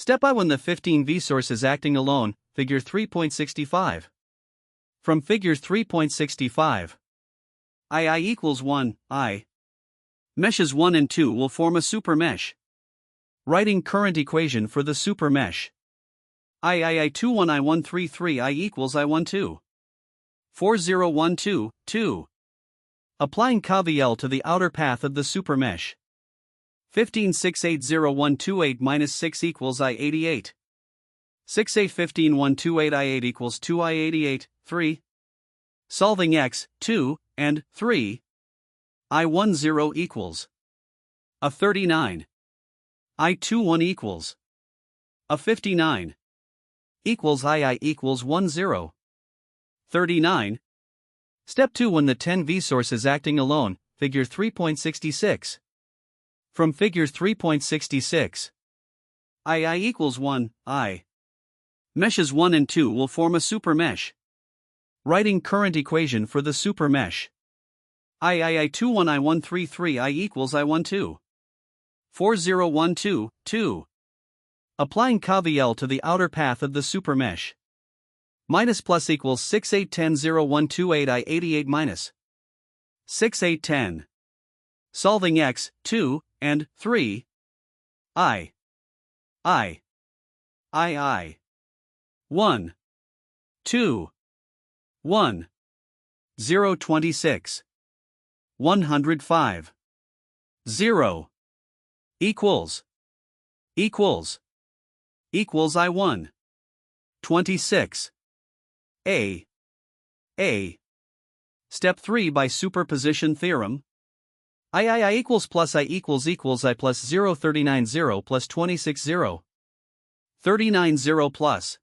Step I. When the 15V source is acting alone, figure 3.65. From figure 3.65, II equals 1, I. Meshes 1 and 2 will form a supermesh. Writing current equation for the supermesh. I21 I133 I equals I12. 4012, 2. Applying KVL to the outer path of the supermesh. 15680128 minus 6 equals I88. 6815128 I8 equals 2 I88, 3. Solving x, 2, and 3. I10 equals a 39. I21 equals a 59. Equals II equals 10. 39. Step 2. When the 10V source is acting alone, figure 3.66. From figure 3.66, II equals 1, I. Meshes 1 and 2 will form a supermesh. Writing current equation for the supermesh. I21 I133 I equals I12. 4012, 2. Applying KVL to the outer path of the supermesh. Minus plus equals 68100128 I88 minus 6810. Solving x, 2, and 3. I. 1. 2. 1. 026. 105. 0. Equals I1. 26. A. Step 3. By superposition theorem. I equals plus I equals I plus 0 39 0 plus 26 0. 39 0 plus